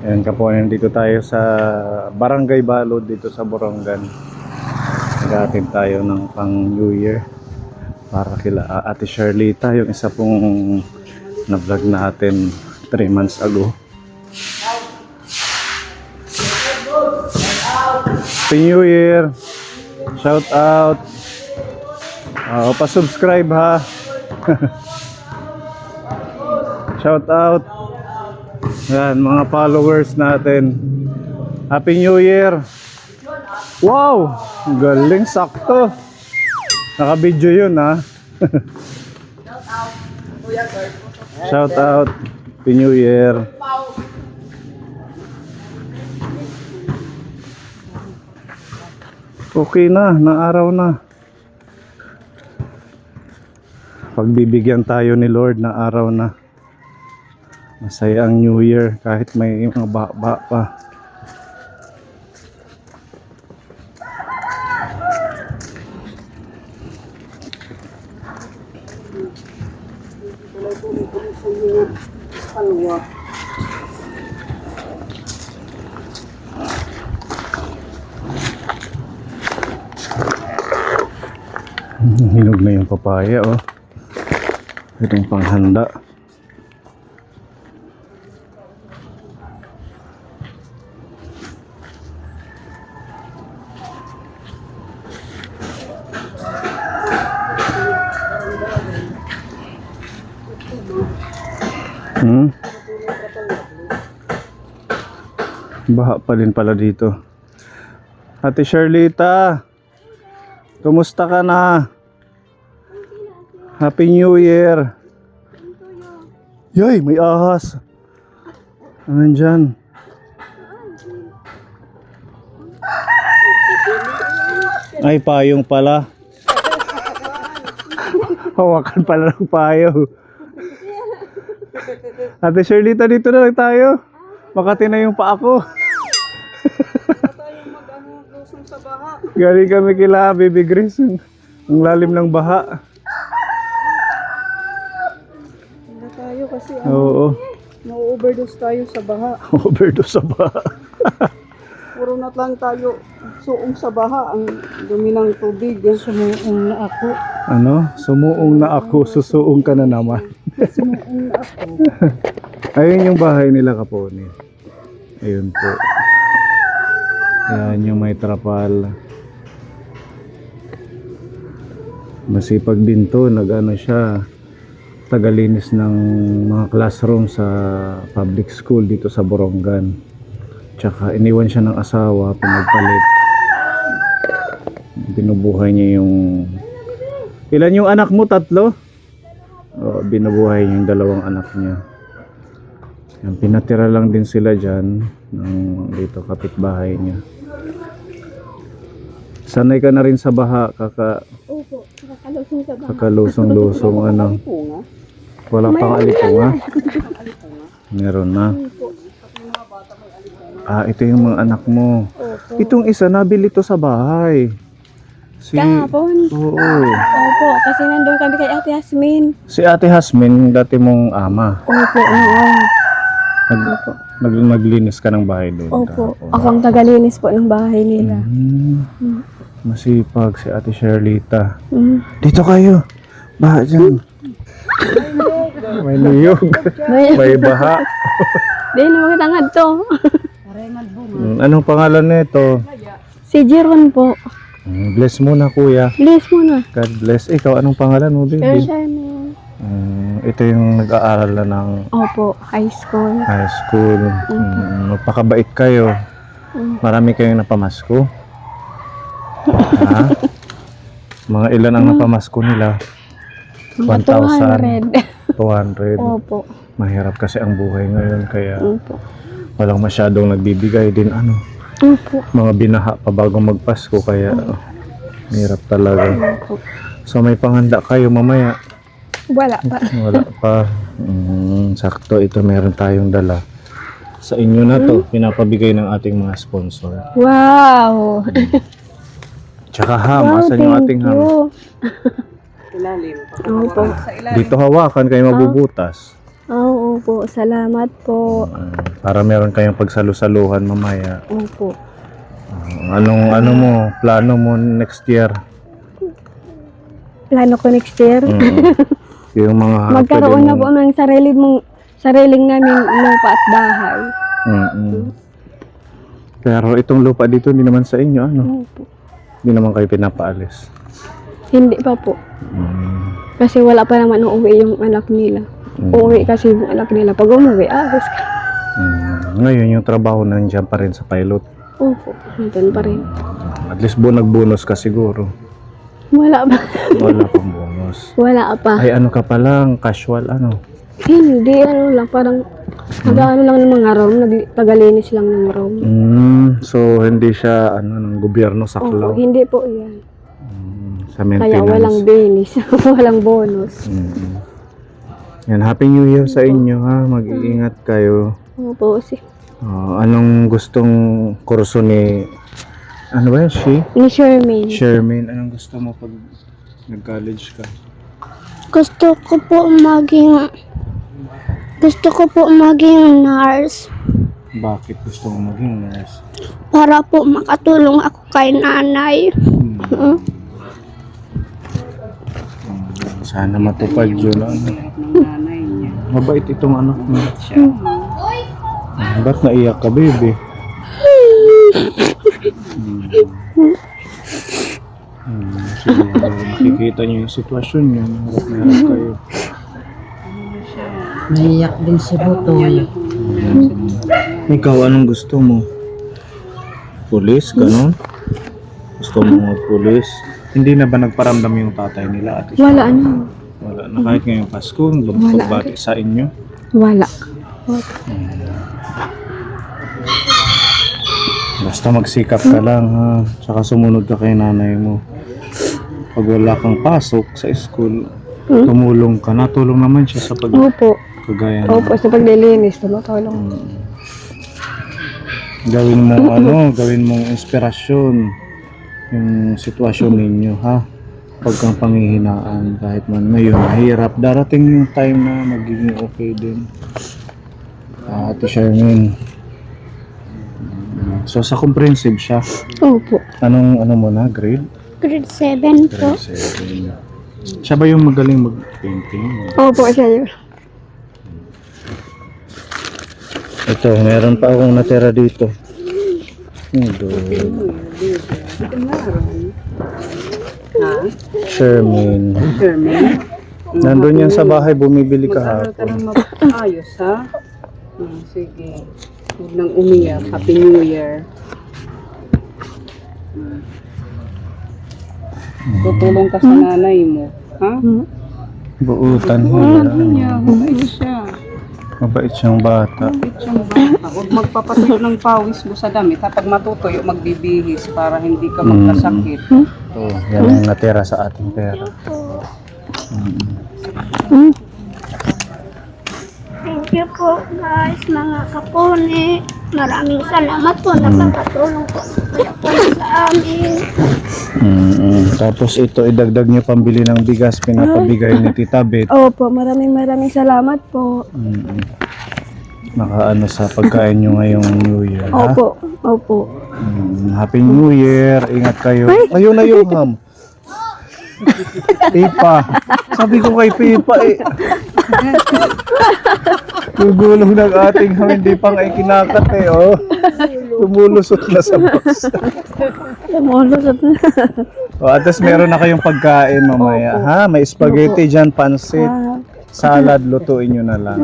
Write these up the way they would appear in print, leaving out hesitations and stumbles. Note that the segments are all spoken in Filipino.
Ayan kapuan, dito tayo sa Barangay Balod dito sa Borongan. Nag-atin tayo ng pang New Year para kila Ate Sharlita, yung isa pong na-vlog natin 3 months ago. Happy New Year! Shout out! Pa-subscribe ha! Shout out! Yan, mga followers natin. Happy New Year! Wow! Galing, sakto. Naka-video yun ha. Shout out. Happy New Year. Okay na, naaraw na. Pagbibigyan tayo ni Lord na araw na. Masaya ang New Year kahit may mga baba pa. Hinog na yung papaya, oh. Itong panghanda. Baha pa din pala dito. Ate Sharlita, kumusta ka na? Happy New Year. Yoy, may ahas. Ano dyan? Ay, payong pala. Hawakan pala ng payo. Ate Sharlita, dito na lang tayo. Makati na yung pa ako. Galing kami kila Baby Grace. Ang lalim ng baha. Hindi tayo kasi Oo. na-overdose tayo sa baha. Overdose sa baha. Puro na lang tayo suong sa baha. Ang dumi ng tubig. Sumuong na ako. Ano? Sumuong na ako, susuong ka na naman. Sumuong na ako. Ayun yung bahay nila Kaponi. Ayun po. Yan yung may trapal. Masipag din to. Nag-ano siya, tagalinis ng mga classroom sa public school dito sa Borongan. Tsaka iniwan siya ng asawa, pinagpalit. Binubuhay niya yung... Ilan yung anak mo? 3? Binubuhay niya yung 2 anak niya. Yan, pinatira lang din sila dyan ng dito kapitbahay niya. Sanay ka na rin sa baha, Opo, kakalusong sa baha. kakalusong-lusong ano. Wala pang alipunga. Meron na. Ito yung mga anak mo. Opo. Itong isa nabili to sa bahay. Kahapon? Oo. Opo, kasi nandun kami kay Ate Yasmin. Si Ate Hasmin, dati mong ama. Opo, noon. Naglinis ka ng bahay doon. Opo, kahapon. ako ang tagalinis po ng bahay nila. Masipag si Ate Sharlita. Mm. Dito kayo. Baha dyan. May niyog. May baha. Di na makitangad to. Anong pangalan nito? Si Jeron po. Bless muna kuya. Bless mo na. God bless. Ikaw, anong pangalan mo, baby? Persian. Ito yung nag-aaral na ng Opo, high school. high school. Magpakabait kayo. Marami kayong napamasko. Ha? Mga ilan ang napamasko nila? 1,000. 200. Opo. Mahirap kasi ang buhay ngayon kaya Opo. walang masyadong nagbibigay din Opo. mga binaha pa bago magpasko kaya hirap talaga. Opo. So may panghanda kayo mamaya? Wala pa. Wala pa. Sakto, ito meron tayong dala. Sa inyo na to, pinapabigay ng ating mga sponsor. Wow! Tsaka ham, Wow, asan yung thank ating ham? you. Ilalim. Opo. Sa ilalim. Dito hawakan kayo mabubutas. Oo po, salamat po. Para meron kayong pagsalusaluhan mamaya. Opo. Ano mo, plano mo next year? Plano ko next year. Yung mga Magkaroon na pwede po ng sariling namin lupa at bahay. Pero itong lupa dito hindi naman sa inyo, ano? Opo. Hindi naman kayo pinapaalis. Hindi pa po. Kasi wala pa naman uuwi yung anak nila. Uuwi kasi yung anak nila. Pag umuwi, alis ka. Ngayon yung trabaho nandiyan pa rin sa pilot. Opo, nandun pa rin. At least nag-bonus ka siguro. Wala pa. Wala pang bonus. Wala pa. Ay ano ka pa lang, casual ano? Hindi, ano lang, parang nag-ano lang ng mga room, tagalinis lang ng room. So hindi siya ano ng gobyerno Opo, saklaw. hindi po yan. Sa maintenance. Kaya walang benis, walang bonus. Yan, Happy New Year sa inyo ha. Mag-iingat kayo. Opo, Anong gustong kurso ni ano ba yan? ni Shermaine. Shermaine, anong gusto mo pag nag-college ka? Gusto ko po maging nurse Bakit gusto mo maging nurse? para po makatulong ako kay nanay. Sana matupad yun. Ano? Ng nanay niya. Mabait itong anak mo. Siya. Ba't naiyak ka, baby? Siguro nakikita niyo yung sitwasyon niyo. Harap na harap kayo. Naiyak din si Butoy. Ikaw, anong gusto mo? Pulis? Ganon? Gusto mo mag-pulis? Hindi na ba nagparamdam yung tatay nila? Ate? Wala ano. Wala na. Kahit ngayong Pasko, pagbati sa inyo. Wala. Basta magsikap ka lang ha. Tsaka sumunod ka kay nanay mo. Pag wala kang pasok sa school, tumulong ka. Natulong naman siya sa Opo. pagkagaya Opo, sa paglilinis, tumutulong. Gawin mo gawin mong inspirasyon yung sitwasyon ninyo ha. Huwag kang panghihinaan kahit man ngayon mahirap. Darating yung time na magiging okay din. Ate Shermaine. So sa comprehensive siya. Opo. Ano mo na grade? Grade 7 po. Grade 7. Siya ba yung magaling mag-painting? Opo, siya yun. Ito, meron pa akong natira dito. Shermaine. Shermaine. Nandun yan sa bahay, bumibili Mag-aral ka kahapon. ng maayos, ha? Sige. Huwag nang umiyak. Happy New Year. Tutulong ka sa nanay mo. Ha? Buutan Ano niya. niya? Mabait siya. Mabait siyang bata. Mabait siyang bata. Huwag magpapatuyo ng pawis mo sa damit. Kapag matutuyo, magbibihis para hindi ka magkasakit. So, yan ang natira sa ating pera. Thank you po guys, mga kapone. Maraming salamat po, nakakatulong po sa amin. Tapos ito, idagdag niyo pambili ng bigas, pinapabigay ni Tita Beth. Opo, maraming salamat po. Nakaano sa pagkain nyo ngayong New Year, ha? Opo, opo. Happy New Year, ingat kayo. Ayun na yung ham. Pipa. Sabi ko kay Pipa eh. Gugulong ng ating ham, hindi pa nga ikinakat eh, oh. Tumulusot na sa box. Tumulusot na. O, at least meron na kayong pagkain mamaya, ha? May spaghetti dyan, pansit, salad, lutuin nyo na lang.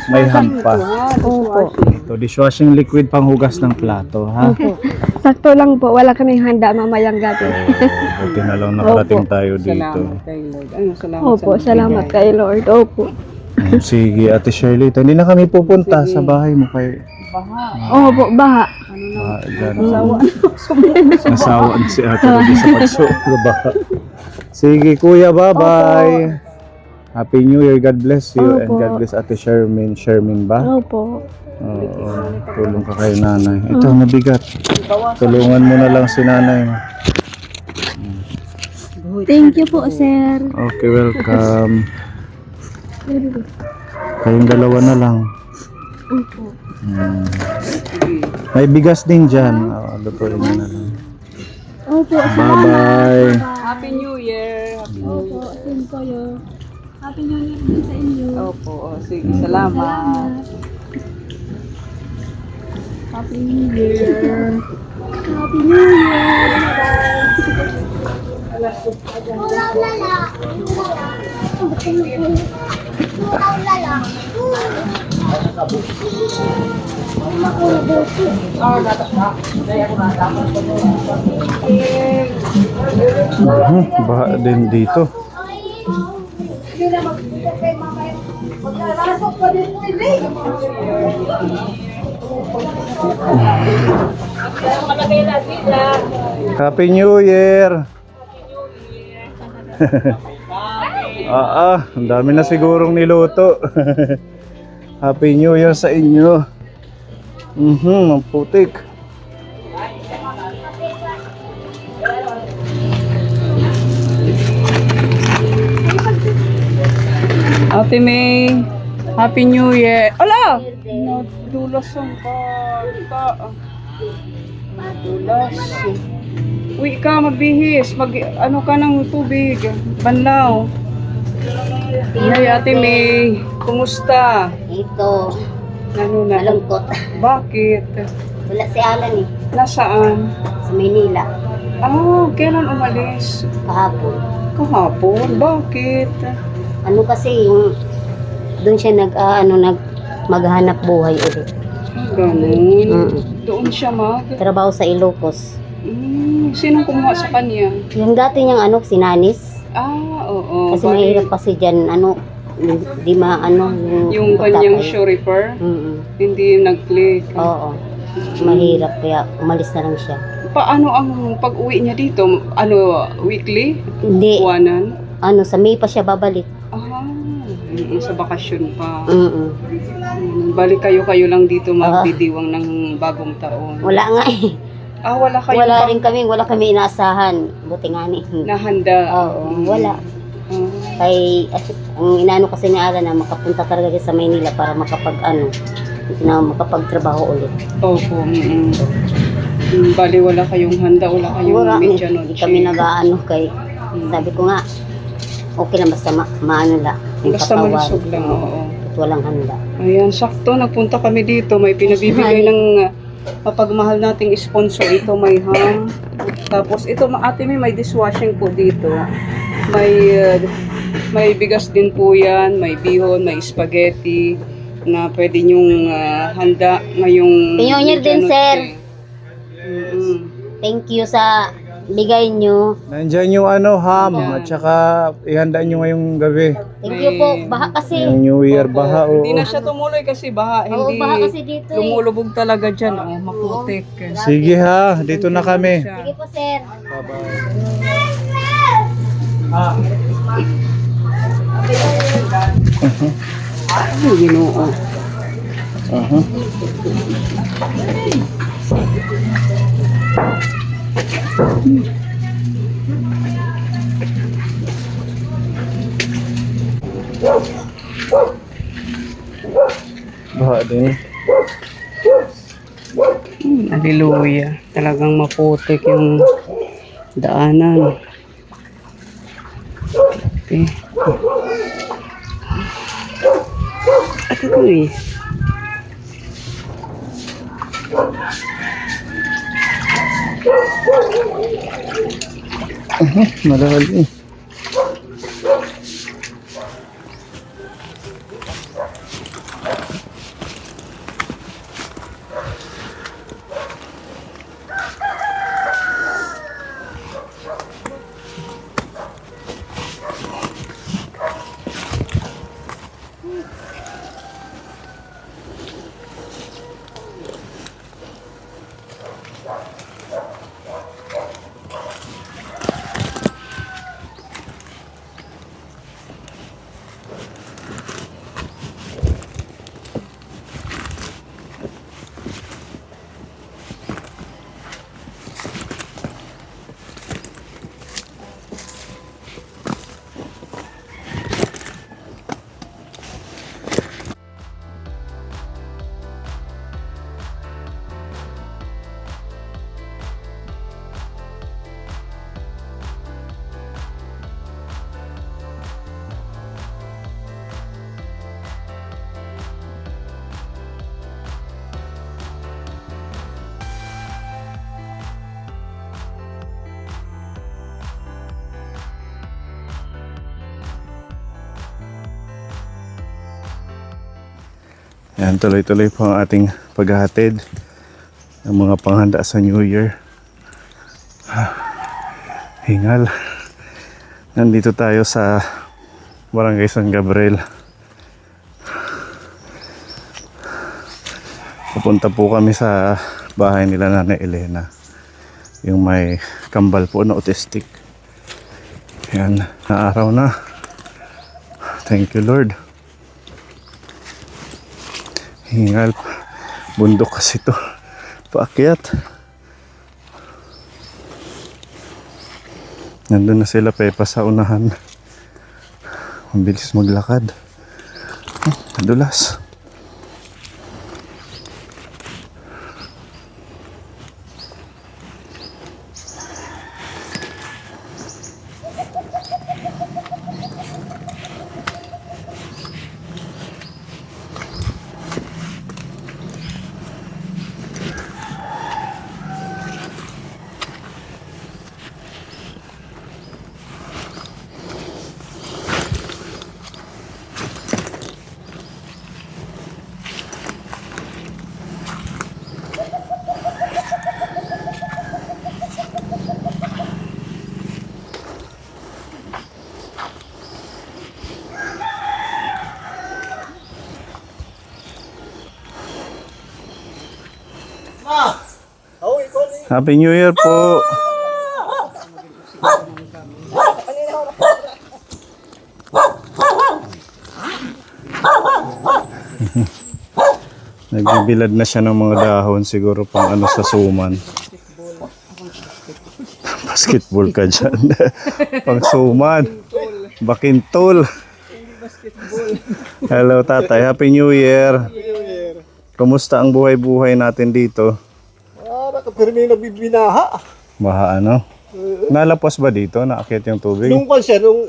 May ham pa. Opo. Ito, dishwashing liquid pang hugas ng plato, ha? Sakto lang po, wala kaming handa mamayang gabi. Buti na lang nakarating tayo dito. Salamat kay Lord. Ano, salamat Opo, sa salamat nagbigay. kay Lord. Opo. Sige, Ate Shirley, hindi na kami pupunta sa bahay mo kay Opo, baha. nasawa na si Ate Ruby sa pagsubaha. Sige, Kuya, bye-bye. Happy New Year, God bless you, and Opo. God bless Ate Shermaine. Shermaine ba? Opo. Oo, tulong ka kay nanay. Ito, mabigat. Tulungan mo na lang si nanay. Thank you po, sir. Okay, welcome. Kayong dalawa na lang. Opo. Sige. May bigas din dyan. Lutuin mo na lang. Opo, Bye-bye. Happy New Year. Happy New Opo, same kayo. Happy New Year din sa inyo. Opo, sige, salamat. Happy New Year. Happy New Year. Ulaw lala. Ulaw lala. Baha din dito. Happy New Year! Ang dami na sigurong niluto. Happy New Year sa inyo. Ang putik. Ate May, Happy New Year. Ala! Nadulas ang bata. Nadulas. Uy, ka magbihis. Ano ka ng tubig. Banlaw. Ay, Ate May, kumusta? Ito, Ano na? malungkot. Bakit? Wala si Alan eh, Nasaan? sa Maynila, Kailan umalis? kahapon. Kahapon? Bakit? Ano kasi yung, doon siya maghanap buhay ulit. Ganun. Mm. Doon siya Trabaho sa Ilocos. Sinong kumuha sa kanya? Yung dati niyang sinanis, Oo. kasi mahirap kasi dyan, di Yung kanyang chauffeur, hindi nag-click. Oo, mahirap, kaya umalis na lang siya. Paano ang pag-uwi niya dito? Weekly? Hindi, Buwanan? sa May pa siya babalik. Sa bakasyon pa. Balik kayo lang dito magdidiwang ng bagong taon. Wala nga eh. Wala kayo Wala kami inaasahan. Buti nga ni. nahanda. Oo, wala. Kay ang inaano kasi ni Alan na makapunta talaga siya sa Maynila para makapagtrabaho ulit. Opo. Bali wala kayong handa, wala kayong Wala, medianoche. hindi kami nag-aano kay sabi ko nga okay lang basta maano lang. yung Basta katawan. malusog lang, oo. At walang handa. Ayan, sakto. Nagpunta kami dito. May pinabibigay ng mapagmahal nating sponsor. Ito may ham. Tapos ito, ate may dishwashing po dito. May bigas din po yan. May bihon, may spaghetti na pwede nyong handa ngayong Pionnier din, medianoche. sir. Thank you sa bigay nyo. Nandyan yung ham at saka ihanda nyo ngayong gabi. Thank you po. Baha kasi. Yung New Year Opo. baha. Hindi na siya tumuloy kasi baha. Oo, Hindi baha kasi dito eh. lumulubog talaga dyan. Maputik. Sige ha, dito na kami. Sige po, sir. Ay, Ginoo. Baha din. Hallelujah. Talagang maputik yung daanan. Okay. At ito eh. Malalim. Yan, tuloy-tuloy po ang ating paghahatid ng mga panghanda sa New Year. Hingal. Nandito tayo sa Barangay San Gabriel. Pupunta po kami sa bahay nila Nanay Elena. Yung may kambal po na autistic. Yan, na araw na. Thank you Lord. Hingal. Bundok kasi to. Paakyat. Nandun na sila Pepa sa unahan. Ang bilis maglakad. Madulas. Happy New Year po. Nagbibilad na siya ng mga dahon siguro pang ano sa suman. Basketball ka dyan. Pang suman. Bakintol. Hello tatay. Happy New Year. Kumusta ang buhay-buhay natin dito? Pero may nabibinaha. Baha ano? Nalapas ba dito? Naakyat yung tubig? Nung kanser, nung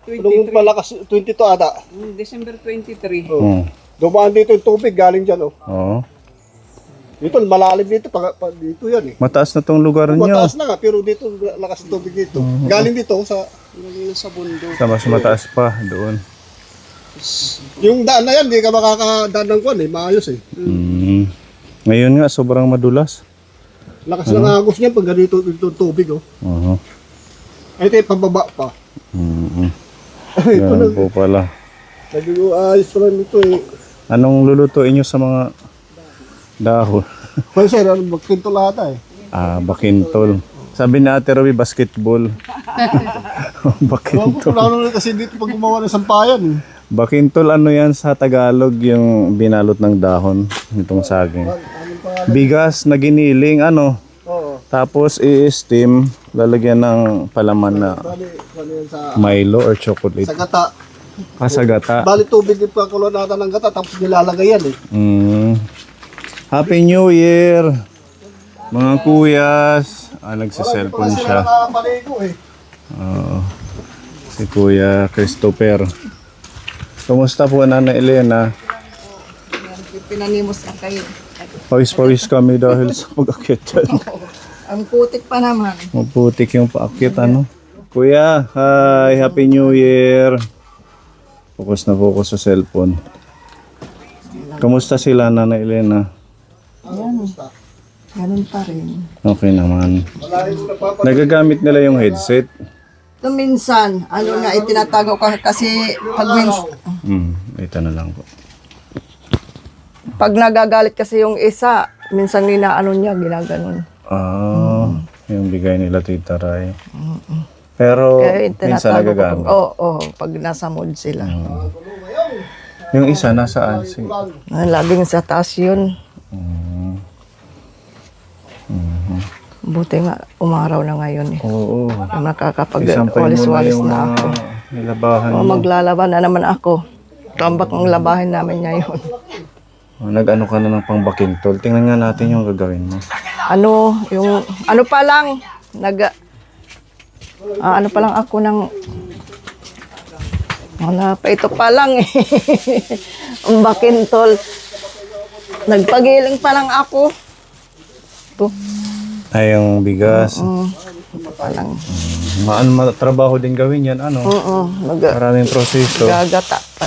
23. palakas, 22 ata. December 23. Hmm. Dumaan dito yung tubig, galing dyan. Oh. Oo. Dito, malalim dito, dito yan eh. Mataas na tong lugar nyo. Mataas na nga, pero dito, lakas ng tubig dito. Galing dito sa... Sa bundok. Sa mas mataas pa doon. Yung daan na yan, di ka makakadaan ng kwan eh, maayos eh. Mm. Ngayon nga, sobrang madulas. Lakas ng agos niya pag ganito yung tubig oh. Oo. Ito yung pababa pa. Ito Ganun po pala. nag-ayos pa lang ito eh. Anong lulutuin nyo sa mga dahon? Well sir, magkinto lahat eh. Bakintol. Sabi ni Ate Roby, basketball. Bakintol. Lalo na kasi dito pag gumawa ng sampayan eh. Bakintol, ano yan sa Tagalog, yung binalot ng dahon, itong saging. Bigas na giniling, ano. Oo. Tapos i-steam, lalagyan ng palaman na Bali yan sa Milo or chocolate. gata. Sa gata. Bali tubig yung pakulo natin ng gata tapos nilalagay yan eh. Happy New Year! Mga kuyas. Nagsiselfone siya. Nakapaligo eh. Oo. Si Kuya Christopher. Kumusta po Nana Elena? Pinanimos na kayo. Pawis-pawis kami dahil sa pag-akyat dyan. Ang putik pa naman. Maputik yung paakyat, ano? Kuya, hi! Happy New Year! Focus na focus sa cellphone. Kamusta sila, Nana Elena? Yan. Ganun pa rin. Okay naman. Nagagamit nila yung headset. So, minsan, ano na itinatago ka kasi Ito na lang po. pag nagagalit kasi yung isa, minsan ano niya, ginaganon. Yung bigay nila Tita Ray. Pero Kaya minsan itinatago ko. nagagamit. Oo, pag nasa mood sila. Yung isa nasaan? Laging sa taas yun. Buti nga, umaraw na ngayon eh. Oo. Yung Isampay mo na nakakapag-walis-walis yung na mga ako. nilabahan O, mo. maglalaban na naman ako. Tambak ang labahin namin ngayon. Nag-ano ka na ng pangbakintol. Tingnan nga natin yung gagawin mo. Ano pa lang, ano pa lang ako ng, wala pa, ito pa lang eh. Ang bakintol. Nagpagiling pa lang ako. Ito. Ay, yung bigas. Ito pa lang. Matrabaho din gawin yan, ano? Oo, Maraming proseso. gagata pa.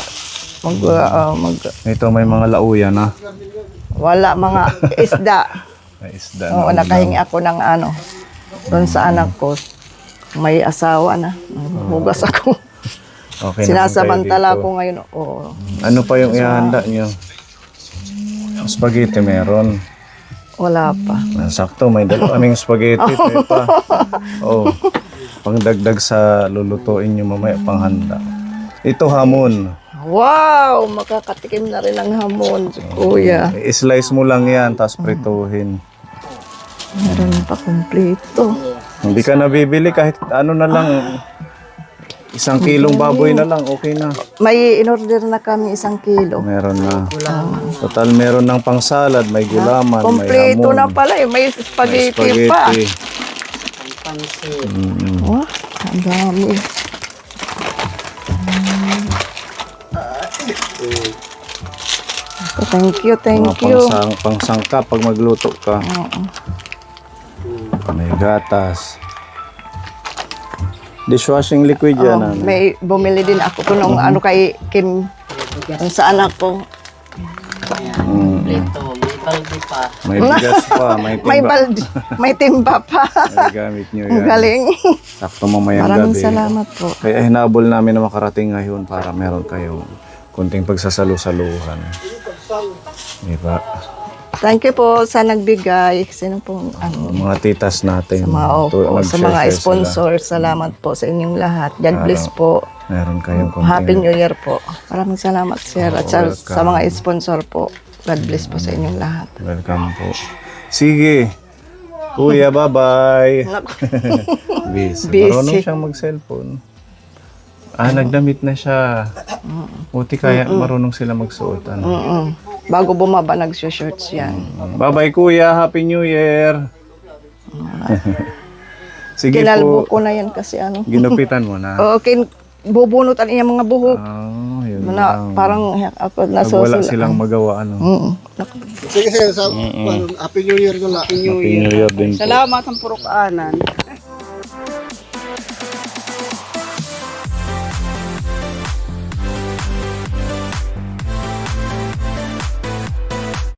Ito may mga lauyan na. Wala mga isda. May isda Oo, na. nakahingi ako ng doon sa anak ko. May asawa na. Hugas ako. Okay na Sinasamantala kayo dito. ko ngayon. Oo. Ano pa yung ihanda nyo? Spaghetti meron. Wala pa. Sakto, may kaming spaghetti. Ito pa. Oh, pangdagdag sa lulutuin nyo mamaya panghanda. Ito hamon. Wow! Makakatikim na rin ng hamon si Kuya. I-slice mo lang yan, tapos prituhin. Meron pa kompleto. Hindi ka nabibili kahit ano na lang. 1 kilong baboy na lang, okay na. May in-order na kami 1 kilo. Meron na. Total meron ng pang-salad, may gulaman, may Kompleto hamon. na pala eh. May May spaghetti pa. Wah, ang dami. Thank you, thank Mga you. pangsangka pag magluto ka. May gatas. Dishwashing liquid yan. ano? May bumili din ako ko nung ano kay Kim. Yung sa anak ko. May bigas pa, may timba. May balde. May timba pa. May gamit nyo Ang yan. galing. Sakto mamayang Maraming gabi. salamat po. Kaya hinabol namin na makarating ngayon para meron kayong kunting pagsasalu-saluhan. Diba? Thank you po sa nagbigay. Sino pong Mga titas natin. sa mga, sa mga nag-share-share sponsor. Salamat po sa inyong lahat. God bless po. sila. Meron kayong kunting... Happy New Year po. Maraming salamat, sir. At sa welcome. mga sponsor po. God bless po sa inyong lahat. Welcome po. Sige. Kuya, bye-bye. Busy. Busy. Marunong siyang mag-cellphone. Nagdamit na siya. Buti kaya marunong sila magsuot. Ano? Bago bumaba, nag-shorts yan. Bye-bye, Kuya. Happy New Year. Sige Kinalbo po. ko na yan kasi ano. Ginupitan mo na. Okay, bubunutan niya mga buhok. Yun Na, lang. parang ako Pag wala nasusul. silang magawa, ano. Sige, sige. Happy New Year ko lang. Happy New Year din po. Salamat ang purok-anan.